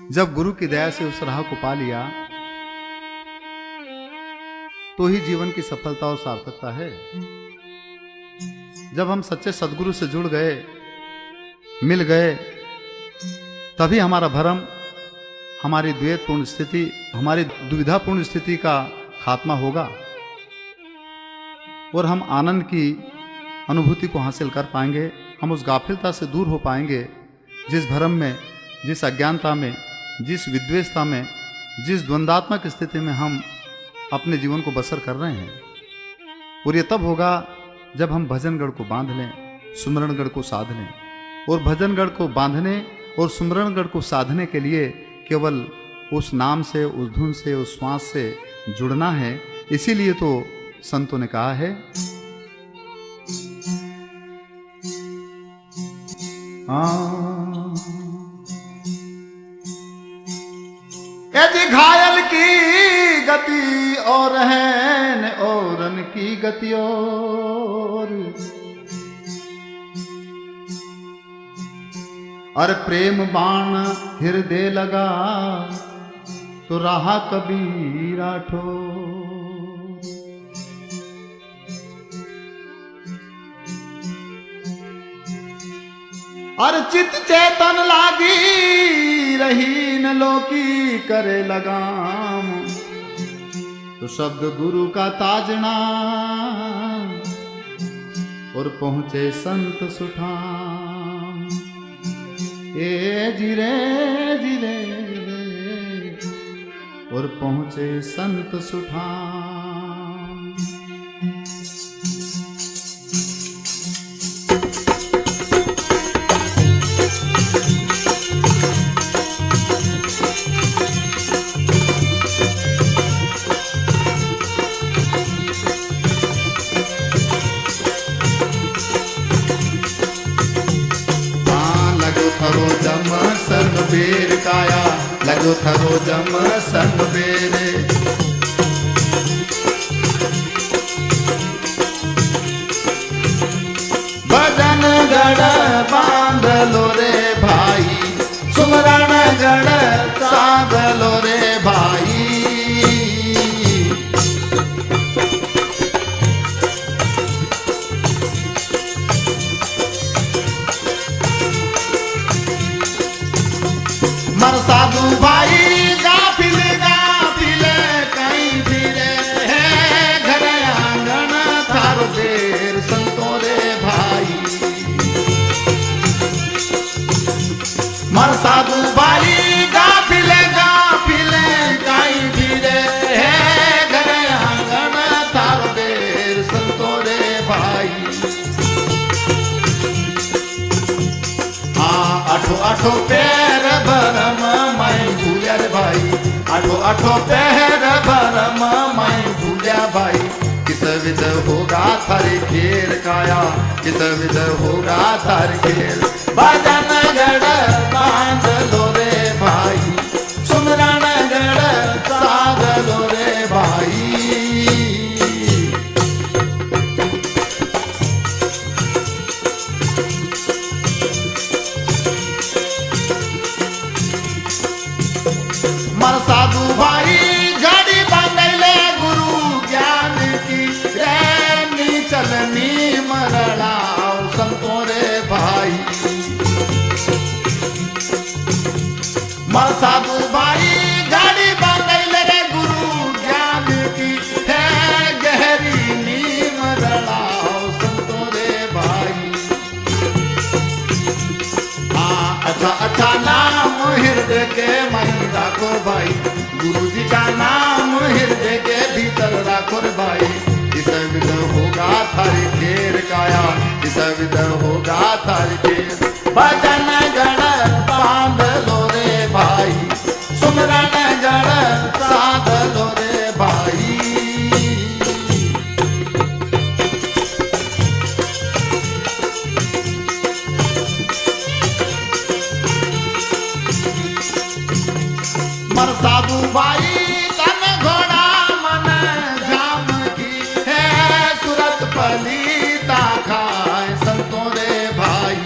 जब गुरु की दया से उस राह को पा लिया तो ही जीवन की सफलता और सार्थकता है। जब हम सच्चे सदगुरु से जुड़ गए, मिल गए, तभी हमारा भ्रम, हमारी द्वैतपूर्ण स्थिति, हमारी दुविधापूर्ण स्थिति का खात्मा होगा और हम आनंद की अनुभूति को हासिल कर पाएंगे। हम उस गाफिलता से दूर हो पाएंगे जिस भ्रम में, जिस अज्ञानता में, जिस विद्वेषता में, जिस द्वंद्वात्मक स्थिति में हम अपने जीवन को बसर कर रहे हैं। और ये तब होगा जब हम भजनगढ़ को बांध लें, सुमरणगढ़ को साध लें। और भजनगढ़ को बांधने और सुमरणगढ़ को साधने के लिए केवल उस नाम से, उस धुन से, उस श्वास से जुड़ना है। इसीलिए तो संतों ने कहा है, यदि घायल की गति और है न औरन की गति और प्रेम बाण हृदय लगा तो रहा कबीरा ठोर। और चित चेतन लागी रही न लोकी करे लगाम तो शब्द गुरु का ताजना और पहुंचे संत सुठाम। ए जिरे जिरे और पहुंचे संत सुठाम। थरो जम संग बेर काया, लगो थरो जम संग बेरे। भजन गढ़ बांध लो रे भाई, सुमरण गढ़ साध लो रे भाई। मर साधु भाई गाफिल गाफिल कहीं फिरे है, घर आंगन थारो देर संतों रे भाई। मर साधु भाई गाफिल गाफिल कहीं फिरे है, घर आंगन थारो देर संतों रे भाई। हाँ आठो आठो पैर भरम मैं भूलिया रे भाई, आठो आठो पैर भरम मैं भूलिया भाई। किस विध होगा थारे खेल काया, किस विध होगा थारे खेल। भजन गढ़ बांध लो रे भाई, सुमरण गढ़ साध लो रे भाई। मर साधु भाई गाड़ी बांधले गुरु ज्ञान की रैनी चलनी मरड़ाओ संतों रे भाई। मर साधु भाई गाड़ी बांधले रे गुरु ज्ञान की है गहरी नीम मरड़ाओ संतों रे भाई। हाँ अच्छा अच्छा नाम हृदय के मई राखो भाई, गुरु जी का नाम हृदय के भीतर राखो रे भाई। इस विध होगा थारी खेर काया, इस विध होगा थारी खेर। भजन गढ़ बांध लो रे भाई, सुमरण गढ़ साध लो रे भाई। मर साधु भाई तन घोड़ा मन जाम की है, सूरत पलीता खाए संतों रे भाई।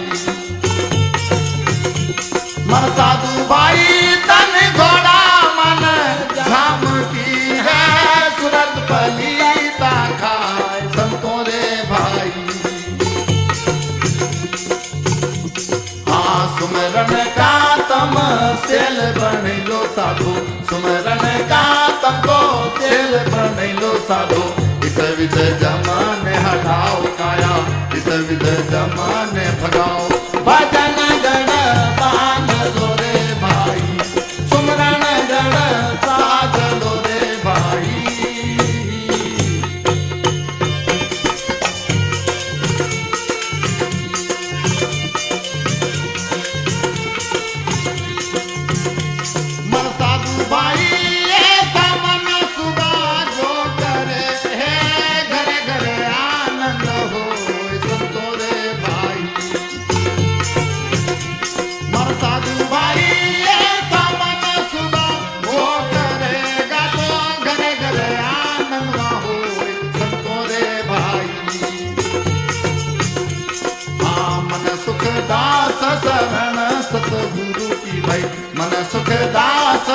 मर साधु भाई तन सुमरन का तम सेल बनैलो साधु, सुमरन का तमको सेल बनैलो साधु। इस विध जमाने हटाओ काया, इस विध जमाने भगाओ। भजन गण बांध लो रे भाई, सुमरन गण साध लो रे भाई। मन साधु भाई ऐसा मन सुबह जो करे है, घरे घरे आनंद हो संतो रे भाई। मन साधु भाई ऐसा मन सुबह वो करेगा तो घरे घरे आनंद हो संतो रे भाई। हाँ मन सुखदास शरण सतगुरु की भाई, मन सुखदास